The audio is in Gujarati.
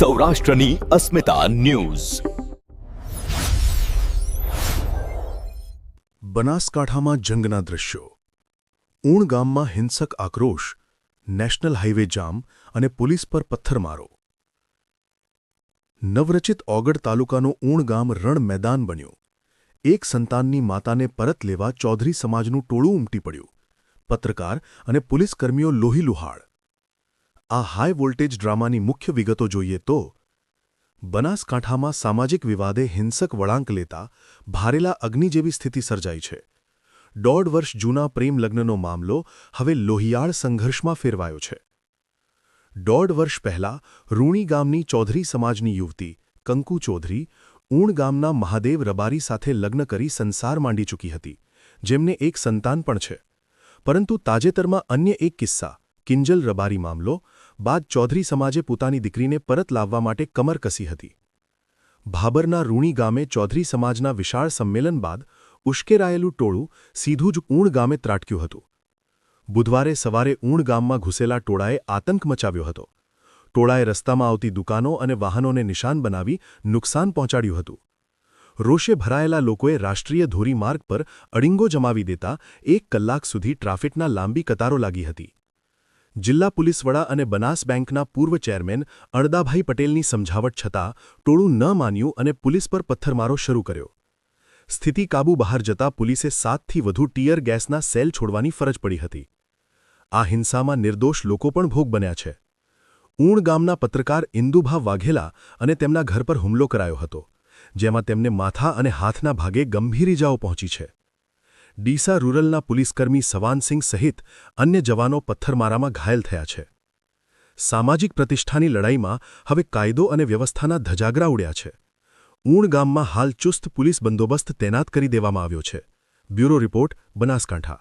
સૌરાષ્ટ્રની અસ્મિતા ન્યૂઝ. બનાસકાંઠામાં જંગના દ્રશ્યો. ઊણ ગામમાં હિંસક આક્રોશ, નેશનલ હાઇવે જામ અને પોલીસ પર પથ્થરમારો. નવરચિત ઓગડ તાલુકાનું ઊણ ગામ રણ મેદાન બન્યું. એક સંતાનની માતાને પરત લેવા ચૌધરી સમાજનું ટોળું ઉમટી પડ્યું. પત્રકાર અને પોલીસકર્મીઓ લોહીલુહાણ. આ હાઈ વોલ્ટેજ ડ્રામાની મુખ્ય વિગતો જોઈએ તો બનાસકાંઠામાં સામાજિક વિવાદે હિંસક વળાંક લેતા ભારેલા અગ્નિ જેવી સ્થિતિ સર્જાઈ છે. 1.5 વર્ષ જૂના પ્રેમ લગ્નનો મામલો હવે લોહિયાળ સંઘર્ષમાં ફેરવાયો છે. 1.5 વર્ષ પહેલા રૂણી ગામની ચૌધરી સમાજની યુવતી કંકુ ચૌધરી ઊણ ગામના મહાદેવ રબારી સાથે લગ્ન કરી સંસાર માંડી ચૂકી હતી, જેમને એક સંતાન પણ છે. પરંતુ તાજેતરમાં અન્ય એક કિસ્સા કિંજલ રબારી મામલો બાદ ચૌધરી સમાજે પોતાની દીકરીને પરત લાવવા માટે કમર કસી હતી. ભાબરના રૂણી ગામે ચૌધરી સમાજના વિશાળ સંમેલન બાદ ઉશ્કેરાયેલું ટોળું સીધું જ ઊણ ગામે ત્રાટક્યું હતું. બુધવારે સવારે ઊણ ગામમાં ઘૂસેલા ટોળાએ આતંક મચાવ્યો હતો. ટોળાએ રસ્તામાં આવતી દુકાનો અને વાહનોને નિશાન બનાવી નુકસાન પહોંચાડ્યું હતું. રોષે ભરાયેલા લોકોએ રાષ્ટ્રીય ધોરીમાર્ગ પર અડિંગો જમાવી દેતા 1 કલાક સુધી ટ્રાફિકના લાંબી કતારો લાગી હતી. જિલ્લા પોલીસ વડા અને બનાસ બેંકના પૂર્વ ચેરમેન અણદાભાઈ પટેલની સમજાવટ છતાં ટોળું ન માન્યું અને પોલીસ પર પથ્થરમારો શરૂ કર્યો. સ્થિતિ કાબૂ બહાર જતા પોલીસે 7થી વધુ ટીયર ગેસના સેલ છોડવાની ફરજ પડી હતી. આ હિંસામાં નિર્દોષ લોકો પણ ભોગ બન્યા છે. ઊણ ગામના પત્રકાર ઇન્દુભા વાઘેલા અને તેમના ઘર પર હુમલો કરાયો હતો, જેમાં તેમને માથા અને હાથના ભાગે ગંભીર ઇજાઓ પહોંચી છે. ડીસા રૂરલના પોલીસકર્મી સવાનસિંહ સહિત અન્ય જવાનો પથ્થરમારામાં ઘાયલ થયા છે. સામાજિક પ્રતિષ્ઠાની લડાઈમાં હવે કાયદો અને વ્યવસ્થાના ધજાગરા ઉડ્યા છે. ઊણ ગામમાં હાલ ચુસ્ત પોલીસ બંદોબસ્ત તૈનાત કરી દેવામાં આવ્યો છે. Bureau report, Banaskantha.